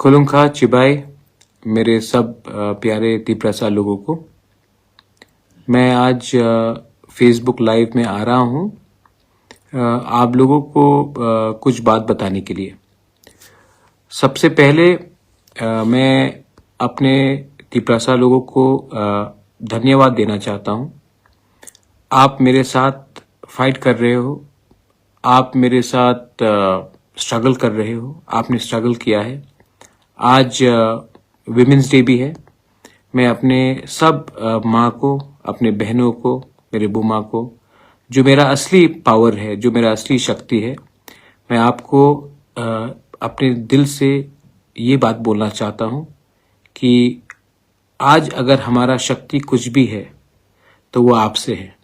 खुलुमखा चिबाई मेरे सब प्यारे तिप्रसा लोगों को। मैं आज फेसबुक लाइव में आ रहा हूँ आप लोगों को कुछ बात बताने के लिए। सबसे पहले मैं अपने तिप्रसा लोगों को धन्यवाद देना चाहता हूँ। आप मेरे साथ फाइट कर रहे हो, आप मेरे साथ स्ट्रगल कर रहे हो, आपने स्ट्रगल किया है। आज विमेंस डे भी है। मैं अपने सब माँ को, अपने बहनों को, मेरे बुआ को, जो मेरा असली पावर है, जो मेरा असली शक्ति है, मैं आपको अपने दिल से ये बात बोलना चाहता हूँ कि आज अगर हमारा शक्ति कुछ भी है तो वो आपसे है।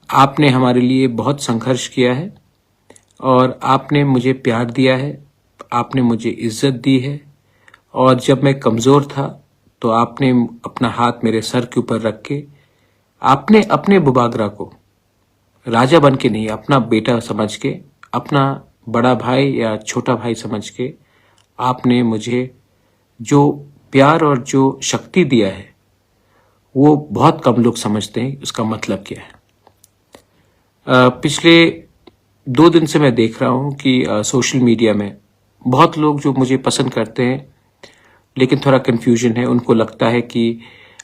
आपने हमारे लिए बहुत संघर्ष किया है और आपने मुझे प्यार दिया है, आपने मुझे इज्जत दी है। और जब मैं कमज़ोर था तो आपने अपना हाथ मेरे सर के ऊपर रख के आपने अपने बुबागरा को राजा बन के नहीं, अपना बेटा समझ के, अपना बड़ा भाई या छोटा भाई समझ के आपने मुझे जो प्यार और जो शक्ति दिया है वो बहुत कम लोग समझते हैं उसका मतलब क्या है। पिछले 2 दिन से मैं देख रहा हूँ कि सोशल मीडिया में बहुत लोग जो मुझे पसंद करते हैं लेकिन थोड़ा कन्फ्यूजन है। उनको लगता है कि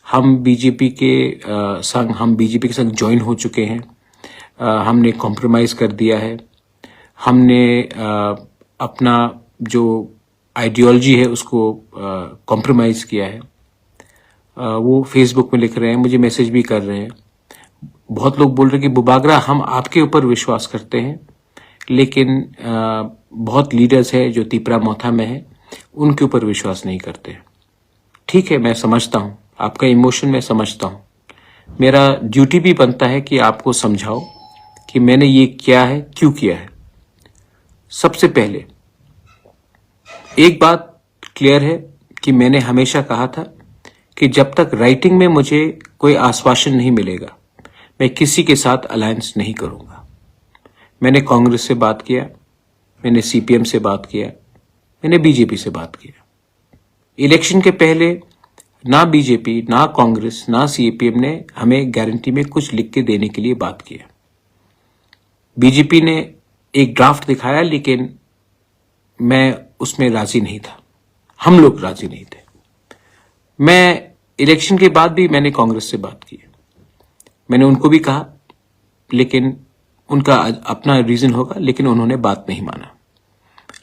हम बीजेपी के संग ज्वाइन हो चुके हैं, हमने कॉम्प्रोमाइज़ कर दिया है, हमने अपना जो आइडियोलॉजी है उसको कॉम्प्रोमाइज़ किया है। वो फेसबुक में लिख रहे हैं, मुझे मैसेज भी कर रहे हैं। बहुत लोग बोल रहे हैं कि बुबागरा हम आपके ऊपर विश्वास करते हैं, लेकिन बहुत लीडर्स हैं जो तिपरा मोथा में है, उनके ऊपर विश्वास नहीं करते। ठीक है, मैं समझता हूँ आपका इमोशन, मैं समझता हूँ। मेरा ड्यूटी भी बनता है कि आपको समझाओ कि मैंने ये किया है, क्यों किया है। सबसे पहले एक बात क्लियर है कि मैंने हमेशा कहा था कि जब तक राइटिंग में मुझे कोई आश्वासन नहीं मिलेगा मैं किसी के साथ अलायंस नहीं करूंगा। मैंने कांग्रेस से बात किया, मैंने सीपीएम से बात किया, मैंने बीजेपी से बात किया। इलेक्शन के पहले ना बीजेपी, ना कांग्रेस, ना सीपीएम ने हमें गारंटी में कुछ लिख के देने के लिए बात किया। बीजेपी ने एक ड्राफ्ट दिखाया लेकिन मैं उसमें राजी नहीं था, हम लोग राजी नहीं थे। मैं इलेक्शन के बाद भी मैंने कांग्रेस से बात की, मैंने उनको भी कहा, लेकिन उनका अपना रीजन होगा, लेकिन उन्होंने बात नहीं माना।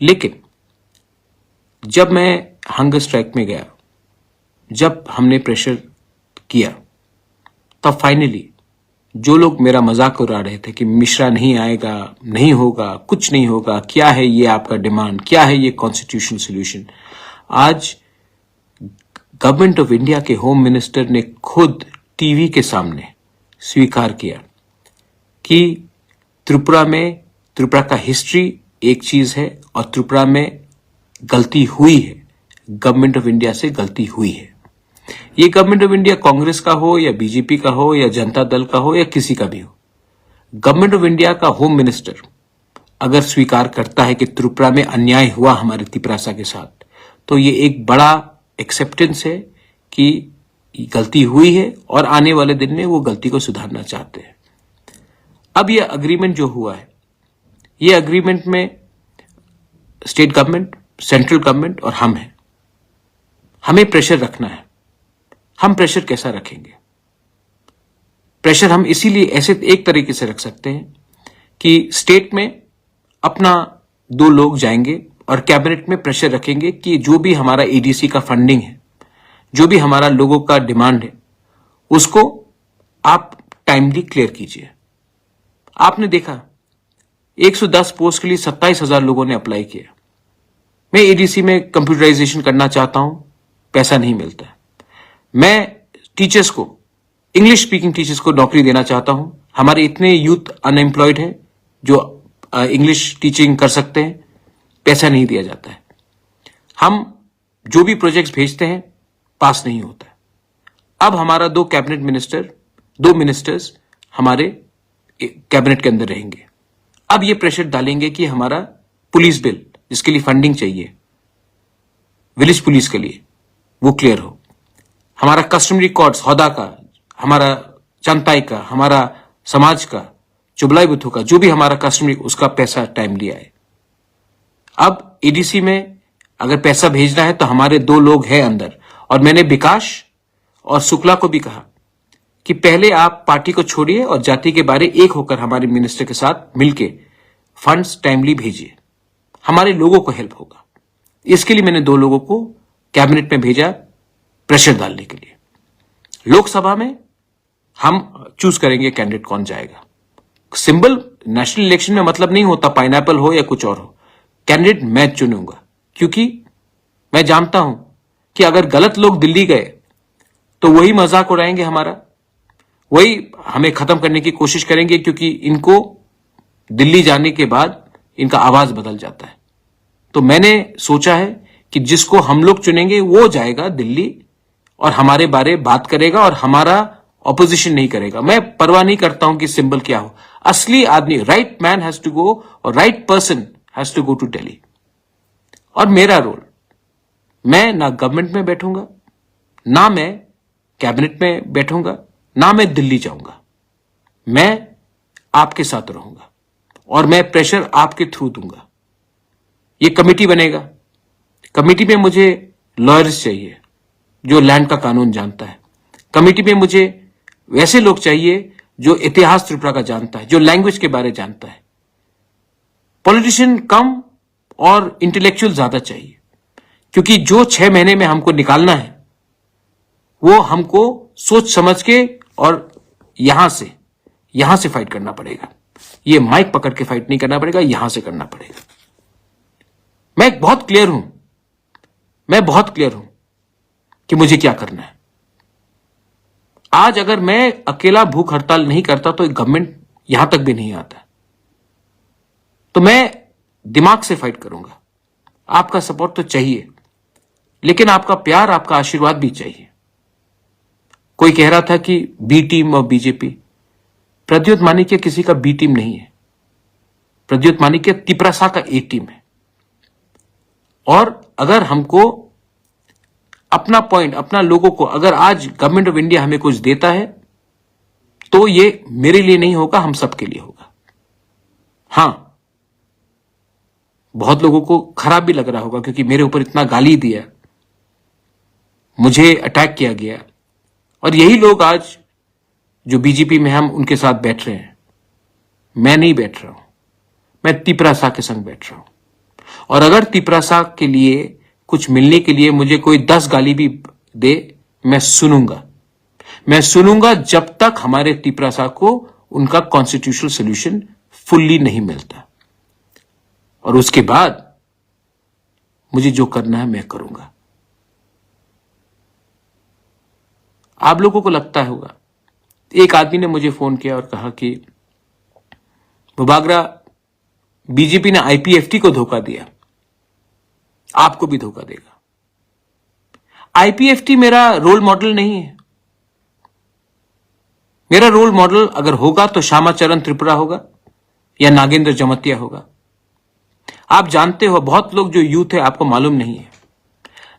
लेकिन जब मैं हंगर स्ट्राइक में गया, जब हमने प्रेशर किया, तब फाइनली जो लोग मेरा मजाक उड़ा रहे थे कि मिश्रा नहीं आएगा, नहीं होगा, कुछ नहीं होगा, क्या है ये आपका डिमांड, क्या है ये कॉन्स्टिट्यूशनल सोल्यूशन, आज गवर्नमेंट ऑफ इंडिया के होम मिनिस्टर ने खुद टीवी के सामने स्वीकार किया कि त्रिपुरा का हिस्ट्री एक चीज है और त्रिपुरा में गलती हुई है, गवर्नमेंट ऑफ इंडिया से गलती हुई है। ये गवर्नमेंट ऑफ इंडिया कांग्रेस का हो या बीजेपी का हो या जनता दल का हो या किसी का भी हो, गवर्नमेंट ऑफ इंडिया का होम मिनिस्टर अगर स्वीकार करता है कि त्रिपुरा में अन्याय हुआ हमारे तिपरासा के साथ, तो ये एक बड़ा एक्सेप्टेंस है कि गलती हुई है और आने वाले दिन में वो गलती को सुधारना चाहते हैं। अब ये अग्रीमेंट जो हुआ है, ये अग्रीमेंट में स्टेट गवर्नमेंट, सेंट्रल गवर्नमेंट और हम हैं। हमें प्रेशर रखना है। हम प्रेशर कैसा रखेंगे? प्रेशर हम इसीलिए ऐसे एक तरीके से रख सकते हैं कि स्टेट में अपना 2 लोग जाएंगे और कैबिनेट में प्रेशर रखेंगे कि जो भी हमारा एडीसी का फंडिंग है, जो भी हमारा लोगों का डिमांड है, उसको आप टाइमली क्लियर कीजिए। आपने देखा 110 पोस्ट के लिए 27,000 लोगों ने अप्लाई किया। मैं एडीसी में कंप्यूटराइजेशन करना चाहता हूं, पैसा नहीं मिलता है। मैं टीचर्स को, इंग्लिश स्पीकिंग टीचर्स को नौकरी देना चाहता हूं। हमारे इतने यूथ अनएम्प्लॉयड हैं जो इंग्लिश टीचिंग कर सकते हैं, पैसा नहीं दिया जाता है। हम जो भी प्रोजेक्ट्स भेजते हैं पास नहीं होता है। अब हमारा 2 कैबिनेट मिनिस्टर, 2 मिनिस्टर्स हमारे कैबिनेट के अंदर रहेंगे। अब ये प्रेशर डालेंगे कि हमारा पुलिस बिल जिसके लिए फंडिंग चाहिए, विलेज पुलिस के लिए वो क्लियर हो, हमारा कस्टमरी कॉर्ड्स हौदा का, हमारा चंताई का, हमारा समाज का, चुबलाई बुथों का, जो भी हमारा कस्टमरी, उसका पैसा टाइम लिया है। अब एडीसी में अगर पैसा भेजना है तो हमारे 2 लोग हैं अंदर, और मैंने विकास और शुक्ला को भी कहा कि पहले आप पार्टी को छोड़िए और जाति के बारे एक होकर हमारे मिनिस्टर के साथ मिलके फंड्स टाइमली भेजिए, हमारे लोगों को हेल्प होगा। इसके लिए मैंने 2 लोगों को कैबिनेट में भेजा प्रेशर डालने के लिए। लोकसभा में हम चूज करेंगे कैंडिडेट कौन जाएगा। सिंबल नेशनल इलेक्शन में मतलब नहीं होता पाइनएप्पल हो या कुछ और हो, कैंडिडेट मैं चुनूंगा, क्योंकि मैं जानता हूं कि अगर गलत लोग दिल्ली गए तो वही मजाक उड़ाएंगे हमारा, वही हमें खत्म करने की कोशिश करेंगे, क्योंकि इनको दिल्ली जाने के बाद इनका आवाज बदल जाता है। तो मैंने सोचा है कि जिसको हम लोग चुनेंगे वो जाएगा दिल्ली और हमारे बारे बात करेगा और हमारा ऑपोजिशन नहीं करेगा। मैं परवाह नहीं करता हूं कि सिंबल क्या हो, असली आदमी, right man has to go और right person has to go to Delhi. और मेरा रोल, मैं ना गवर्नमेंट में बैठूंगा, ना मैं कैबिनेट में बैठूंगा, ना मैं दिल्ली जाऊंगा, मैं आपके साथ रहूंगा और मैं प्रेशर आपके थ्रू दूंगा। ये कमेटी बनेगा, कमेटी में मुझे लॉयर्स चाहिए जो लैंड का कानून जानता है, कमेटी में मुझे वैसे लोग चाहिए जो इतिहास त्रिपुरा का जानता है, जो लैंग्वेज के बारे जानता है। पॉलिटिशियन कम और इंटेलेक्चुअल ज्यादा चाहिए, क्योंकि जो 6 महीने में हमको निकालना है वो हमको सोच समझ के और यहां से फाइट करना पड़ेगा। ये माइक पकड़ के फाइट नहीं करना पड़ेगा, यहां से करना पड़ेगा। मैं बहुत क्लियर हूं कि मुझे क्या करना है। आज अगर मैं अकेला भूख हड़ताल नहीं करता तो गवर्नमेंट यहां तक भी नहीं आता। तो मैं दिमाग से फाइट करूंगा। आपका सपोर्ट तो चाहिए, लेकिन आपका प्यार, आपका आशीर्वाद भी चाहिए। कोई कह रहा था कि बी टीम और बीजेपी, प्रद्युत मानिक्य किसी का बी टीम नहीं है। प्रद्युत मानिक्य तिपरासा का ए टीम है। और अगर हमको अपना पॉइंट, अपना लोगों को, अगर आज गवर्नमेंट ऑफ इंडिया हमें कुछ देता है तो ये मेरे लिए नहीं होगा, हम सबके लिए होगा। हां, बहुत लोगों को खराब भी लग रहा होगा क्योंकि मेरे ऊपर इतना गाली दिया, मुझे अटैक किया गया, और यही लोग आज जो बीजेपी में हम उनके साथ बैठ रहे हैं। मैं नहीं बैठ रहा हूं, मैं तिपरासा के संग बैठ रहा हूं। और अगर तिपरासा के लिए कुछ मिलने के लिए मुझे कोई 10 गाली भी दे, मैं सुनूंगा जब तक हमारे तिपरासा को उनका कॉन्स्टिट्यूशनल सोल्यूशन फुल्ली नहीं मिलता। और उसके बाद मुझे जो करना है मैं करूंगा। आप लोगों को लगता होगा, एक आदमी ने मुझे फोन किया और कहा कि मुबागरा, बीजेपी ने आईपीएफटी को धोखा दिया, आपको भी धोखा देगा। आईपीएफटी मेरा रोल मॉडल नहीं है। मेरा रोल मॉडल अगर होगा तो श्यामाचरण त्रिपुरा होगा या नागेंद्र जमतिया होगा। आप जानते हो, बहुत लोग जो यूथ है आपको मालूम नहीं है,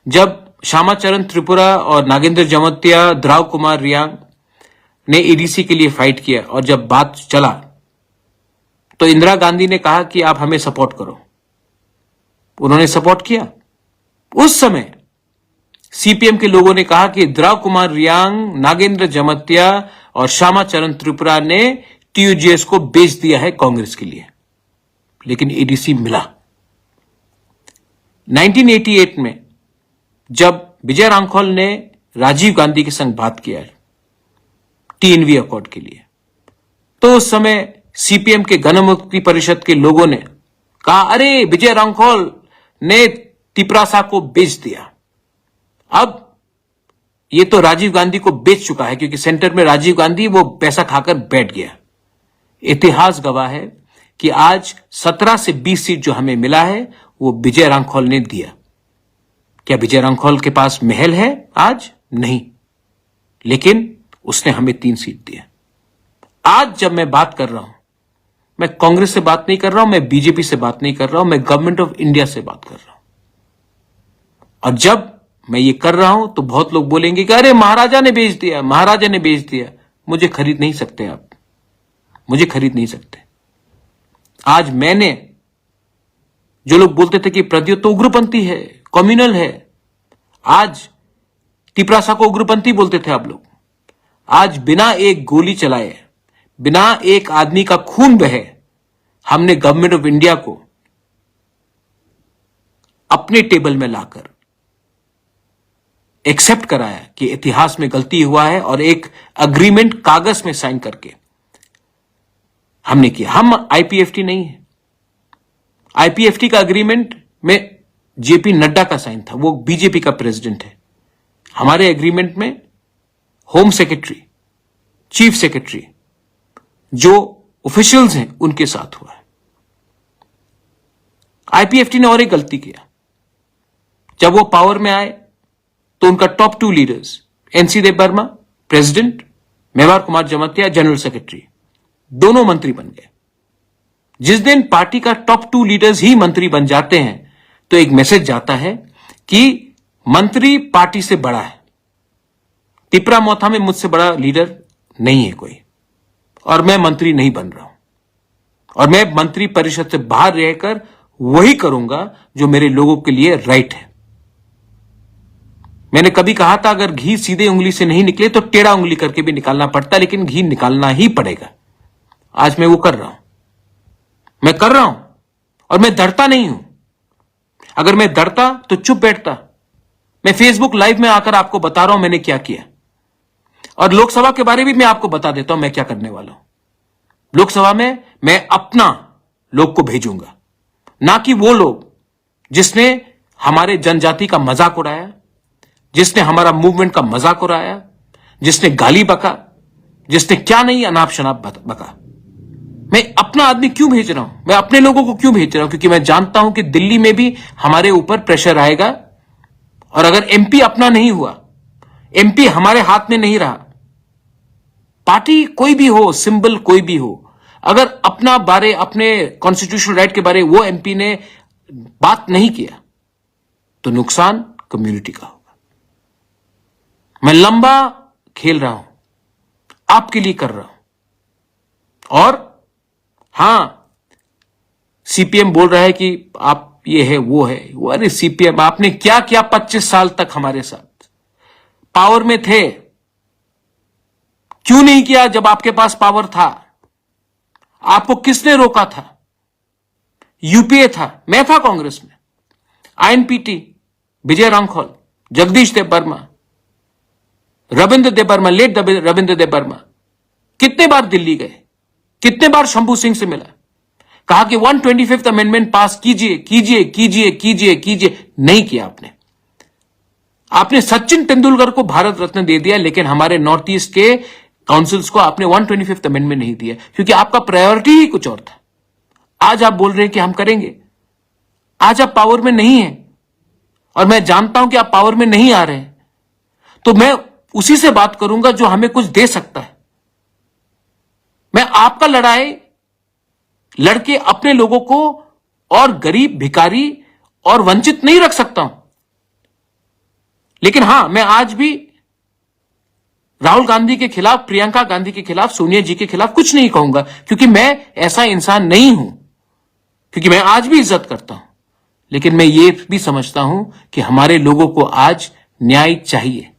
जब श्यामाचरण त्रिपुरा और नागेंद्र जमतिया, द्राव कुमार रियांग ने एडीसी के लिए फाइट किया और जब बात चला तो इंदिरा गांधी ने कहा कि आप हमें सपोर्ट करो। उन्होंने सपोर्ट किया। उस समय सीपीएम के लोगों ने कहा कि द्राव कुमार रियांग, नागेंद्र जमतिया और श्यामाचरण त्रिपुरा ने टीयूजीएस को बेच दिया है कांग्रेस के लिए, लेकिन एडीसी मिला। 1988 में जब विजय रांखोल ने राजीव गांधी के संग बात किया टीएनवी अकॉर्ड के लिए, तो उस समय सीपीएम के गणमुक्ति परिषद के लोगों ने कहा, अरे विजय रांखोल ने तिपरासा को बेच दिया। अब ये तो राजीव गांधी को बेच चुका है, क्योंकि सेंटर में राजीव गांधी वो पैसा खाकर बैठ गया। इतिहास गवाह है कि आज 17 से 20 सीट जो हमें मिला है वो विजय रांखोल ने दिया। क्या विजय रांखोल के पास महल है आज? नहीं, लेकिन उसने हमें 3 सीट दिया। आज जब मैं बात कर रहा हूं, मैं कांग्रेस से बात नहीं कर रहा हूं, मैं बीजेपी से बात नहीं कर रहा हूं, मैं गवर्नमेंट ऑफ इंडिया से बात कर रहा हूं। और जब मैं ये कर रहा हूं तो बहुत लोग बोलेंगे कि अरे महाराजा ने बेच दिया, महाराजा ने बेच दिया। मुझे खरीद नहीं सकते आप, मुझे खरीद नहीं सकते। आज मैंने, जो लोग बोलते थे कि प्रद्योत तो उग्रपंथी है, कम्युनल है, आज तिपरासा को उग्रपंथी बोलते थे आप लोग, आज बिना एक गोली चलाए, बिना एक आदमी का खून बहे, हमने गवर्नमेंट ऑफ इंडिया को अपने टेबल में लाकर एक्सेप्ट कराया कि इतिहास में गलती हुआ है और एक अग्रीमेंट कागज में साइन करके हमने किया। हम आईपीएफटी नहीं है। आईपीएफटी का अग्रीमेंट में जेपी नड्डा का साइन था, वो बीजेपी का प्रेसिडेंट है। हमारे एग्रीमेंट में होम सेक्रेटरी, चीफ सेक्रेटरी, जो ऑफिशियल्स हैं, उनके साथ हुआ है। आईपीएफटी ने और एक गलती किया, जब वो पावर में आए तो उनका top 2 leaders NC Dev Verma president, Mewar Kumar Jamatia general secretary, दोनों मंत्री बन गए। जिस दिन पार्टी का टॉप 2 लीडर्स ही मंत्री बन जाते हैं तो एक मैसेज जाता है कि मंत्री पार्टी से बड़ा है। तिपरा मोथा में मुझसे बड़ा लीडर नहीं है कोई, और मैं मंत्री नहीं बन रहा हूं, और मैं मंत्री परिषद से बाहर रहकर वही करूंगा जो मेरे लोगों के लिए राइट है। मैंने कभी कहा था अगर घी सीधे उंगली से नहीं निकले तो टेढ़ा उंगली करके भी निकालना पड़ता, लेकिन घी निकालना ही पड़ेगा। आज मैं वो कर रहा हूं, मैं कर रहा हूं, और मैं डरता नहीं हूं। अगर मैं डरता तो चुप बैठता। मैं फेसबुक लाइव में आकर आपको बता रहा हूं मैंने क्या किया, और लोकसभा के बारे में मैं आपको बता देता हूं मैं क्या करने वाला हूं। लोकसभा में मैं अपना लोग को भेजूंगा, ना कि वो लोग जिसने हमारे जनजाति का मजाक उड़ाया, जिसने हमारा मूवमेंट का मजाक उड़ाया, जिसने गाली बका, जिसने क्या नहीं अनाप शनाप बका। मैं अपना आदमी क्यों भेज रहा हूं, मैं अपने लोगों को क्यों भेज रहा हूं? क्योंकि मैं जानता हूं कि दिल्ली में भी हमारे ऊपर प्रेशर आएगा, और अगर एमपी अपना नहीं हुआ, एमपी हमारे हाथ में नहीं रहा, पार्टी कोई भी हो, सिंबल कोई भी हो, अगर अपना बारे, अपने कॉन्स्टिट्यूशनल राइट के बारे वो एमपी ने बात नहीं किया तो नुकसान कम्युनिटी का होगा। मैं लंबा खेल रहा हूं, आपके लिए कर रहा हूं। और हां, सीपीएम बोल रहा है कि आप ये है वो है वो। अरे सीपीएम, आपने क्या किया 25 साल तक हमारे साथ? पावर में थे, क्यों नहीं किया जब आपके पास पावर था? आपको किसने रोका था? यूपीए था, मैं था कांग्रेस में, आईएनपीटी, विजय रांखौल, जगदीश देव वर्मा, रविंद्र देव वर्मा, लेट रविंद्र देव वर्मा कितने बार दिल्ली गए, कितने बार शंभू सिंह से मिला, कहा कि 125th अमेंडमेंट पास कीजिए कीजिए कीजिए कीजिए कीजिए। नहीं किया आपने। आपने सचिन तेंदुलकर को भारत रत्न दे दिया, लेकिन हमारे नॉर्थ ईस्ट के काउंसिल्स को आपने 125th अमेंडमेंट नहीं दिया, क्योंकि आपका प्रायोरिटी ही कुछ और था। आज आप बोल रहे हैं कि हम करेंगे, आज आप पावर में नहीं है, और मैं जानता हूं कि आप पावर में नहीं आ रहे हैं, तो मैं उसी से बात करूंगा जो हमें कुछ दे सकता है। मैं आपका लड़ाई लड़के अपने लोगों को और गरीब, भिखारी और वंचित नहीं रख सकता हूं, लेकिन हां, मैं आज भी राहुल गांधी के खिलाफ, प्रियंका गांधी के खिलाफ, सोनिया जी के खिलाफ कुछ नहीं कहूंगा, क्योंकि मैं ऐसा इंसान नहीं हूं, क्योंकि मैं आज भी इज्जत करता हूं। लेकिन मैं ये भी समझता हूं कि हमारे लोगों को आज न्याय चाहिए,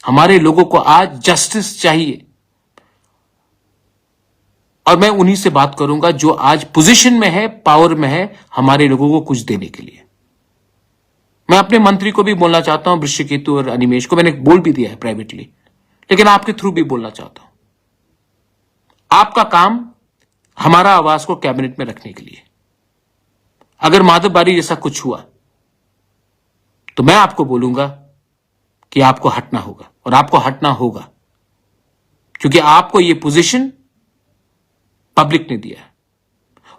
हमारे लोगों को आज जस्टिस चाहिए, और मैं उन्हीं से बात करूंगा जो आज पोजीशन में है, पावर में है, हमारे लोगों को कुछ देने के लिए। मैं अपने मंत्री को भी बोलना चाहता हूं, वृश्चिकेतु और अनिमेश को मैंने बोल भी दिया है प्राइवेटली, लेकिन आपके थ्रू भी बोलना चाहता हूं। आपका काम हमारा आवाज को कैबिनेट में रखने के लिए। अगर माधव बारी जैसा कुछ हुआ तो मैं आपको बोलूंगा कि आपको हटना होगा, और आपको हटना होगा, क्योंकि आपको यह पोजीशन पब्लिक ने दिया है।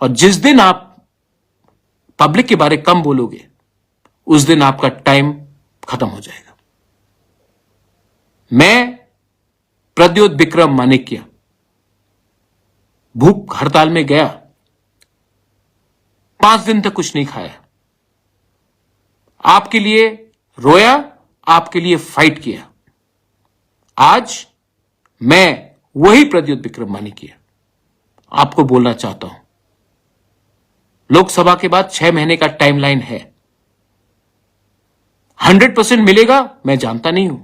और जिस दिन आप पब्लिक के बारे कम बोलोगे, उस दिन आपका टाइम खत्म हो जाएगा। मैं प्रद्योत विक्रम मानिक्य भूख हड़ताल में गया, 5 दिन तक कुछ नहीं खाया, आपके लिए रोया, आपके लिए फाइट किया। आज मैं वही प्रद्युत विक्रम मानिक आपको बोलना चाहता हूं। लोकसभा के बाद 6 महीने का टाइमलाइन है। 100% मिलेगा मैं जानता नहीं हूं,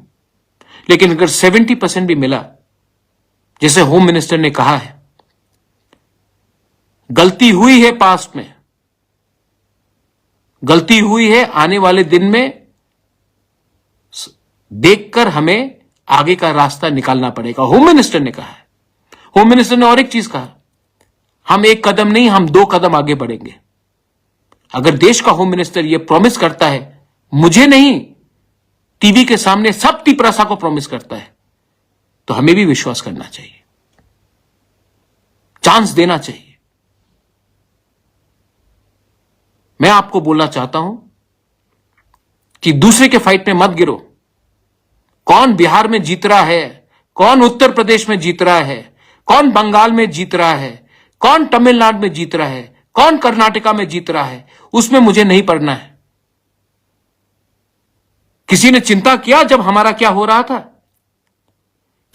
लेकिन अगर 70% भी मिला, जैसे होम मिनिस्टर ने कहा है, गलती हुई है पास्ट में, गलती हुई है, आने वाले दिन में देखकर हमें आगे का रास्ता निकालना पड़ेगा। होम मिनिस्टर ने कहा है। होम मिनिस्टर ने और एक चीज कहा, हम एक कदम नहीं, हम 2 कदम आगे बढ़ेंगे। अगर देश का होम मिनिस्टर यह प्रॉमिस करता है, मुझे नहीं, टीवी के सामने सब तिपरासा को प्रॉमिस करता है, तो हमें भी विश्वास करना चाहिए, चांस देना चाहिए। मैं आपको बोलना चाहता हूं कि दूसरे के फाइट में मत गिरो। कौन बिहार में जीत रहा है, कौन उत्तर प्रदेश में जीत रहा है, कौन बंगाल में जीत रहा है, कौन तमिलनाडु में जीत रहा है, कौन कर्नाटका में जीत रहा है, उसमें मुझे नहीं पड़ना है। किसी ने चिंता किया जब हमारा क्या हो रहा था?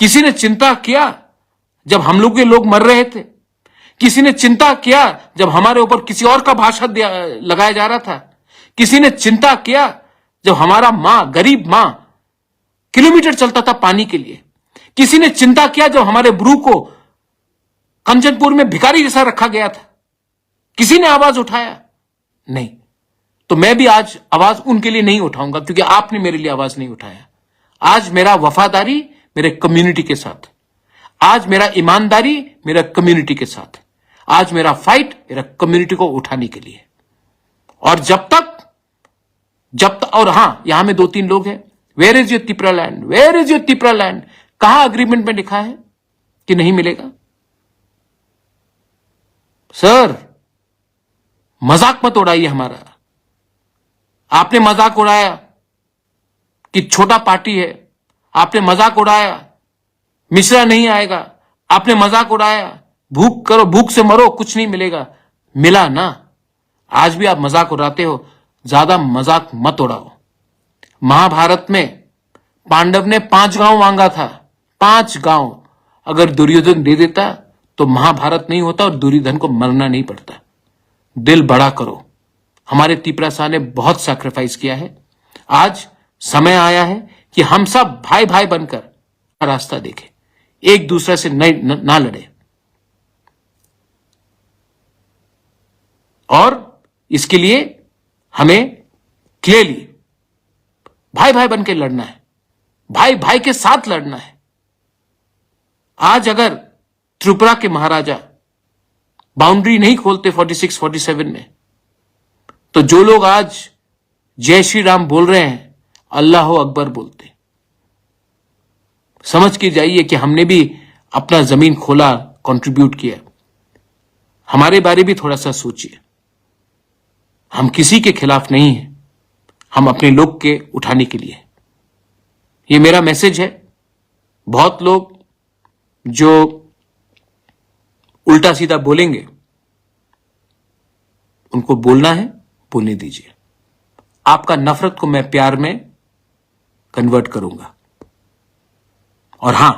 किसी ने चिंता किया जब हम लोग के लोग मर रहे थे? किसी ने चिंता किया जब हमारे ऊपर किसी और का भाषण लगाया जा रहा था? किसी ने चिंता किया जब हमारा मां, गरीब मां, किलोमीटर चलता था पानी के लिए? किसी ने चिंता किया जब हमारे ब्रू को कंचनपुर में भिखारी जैसा रखा गया था? किसी ने आवाज उठाया? नहीं। तो मैं भी आज आवाज उनके लिए नहीं उठाऊंगा, क्योंकि आपने मेरे लिए आवाज नहीं उठाया। आज मेरा वफादारी मेरे कम्युनिटी के साथ, आज मेरा ईमानदारी मेरा कम्युनिटी के साथ, आज मेरा फाइट मेरा कम्युनिटी को उठाने के लिए। और जब तक और हां, यहां में 2-3 लोग हैं, where is your Tipra land, where is your Tipra land? कहां अग्रीमेंट में लिखा है कि नहीं मिलेगा? सर, मजाक मत उड़ाइए हमारा। आपने मजाक उड़ाया कि छोटा पार्टी है, आपने मजाक उड़ाया मिश्रा नहीं आएगा, आपने मजाक उड़ाया भूख करो, भूख से मरो, कुछ नहीं मिलेगा। मिला ना? आज भी आप मजाक उड़ाते हो, ज्यादा मजाक मत उड़ाओ। महाभारत में पांडव ने 5 गांव मांगा था, 5 गांव। अगर दुर्योधन दे देता तो महाभारत नहीं होता और दुर्योधन को मरना नहीं पड़ता। दिल बड़ा करो। हमारे तिपरासा ने बहुत सैक्रिफाइस किया है। आज समय आया है कि हम सब भाई भाई बनकर रास्ता देखें, एक दूसरे से ना लड़े। और इसके लिए हमें क्लियरली भाई भाई बनकर लड़ना है, भाई भाई के साथ लड़ना है। आज अगर त्रिपुरा के महाराजा बाउंड्री नहीं खोलते 46-47 में, तो जो लोग आज जय श्री राम बोल रहे हैं, अल्लाह अकबर बोलते। समझ के जाइए कि हमने भी अपना जमीन खोला, कंट्रीब्यूट किया। हमारे बारे भी थोड़ा सा सोचिए। हम किसी के खिलाफ नहीं हैं, हम अपने लोग के उठाने के लिए। ये मेरा मैसेज है। बहुत लोग जो उल्टा सीधा बोलेंगे, उनको बोलना है, बोलने दीजिए। आपका नफरत को मैं प्यार में कन्वर्ट करूंगा। और हां,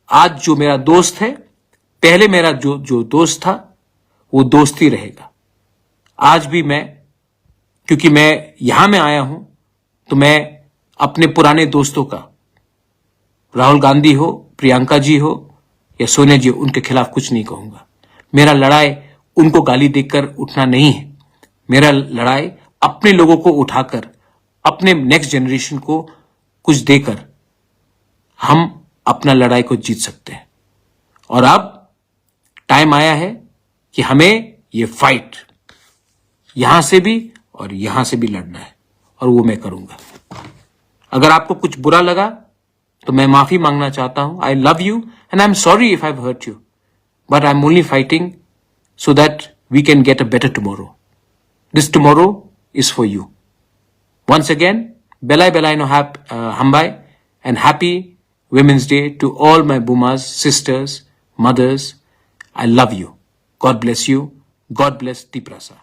आज जो मेरा दोस्त है, पहले मेरा जो दोस्त था, वो दोस्त ही रहेगा। आज भी मैं, क्योंकि मैं यहां में आया हूं, तो मैं अपने पुराने दोस्तों का, राहुल गांधी हो, प्रियंका जी हो या सोनिया जी, उनके खिलाफ कुछ नहीं कहूंगा। मेरा लड़ाई उनको गाली देकर उठना नहीं है। मेरा लड़ाई अपने लोगों को उठाकर, अपने नेक्स्ट जनरेशन को कुछ देकर हम अपना लड़ाई को जीत सकते हैं। और अब टाइम आया है कि हमें ये फाइट यहां से भी और यहां से भी लड़ना है, और वो मैं करूंगा। अगर आपको कुछ बुरा लगा तो मैं माफी मांगना चाहता हूं। I love you and I am sorry if I have hurt you, but I am only fighting so that we can get a better tomorrow. This tomorrow is for you. Once again, Belai Belai no Hambai, and happy Women's Day to all my Bumas, sisters, mothers. I love you. God bless you. God bless Tiprasa.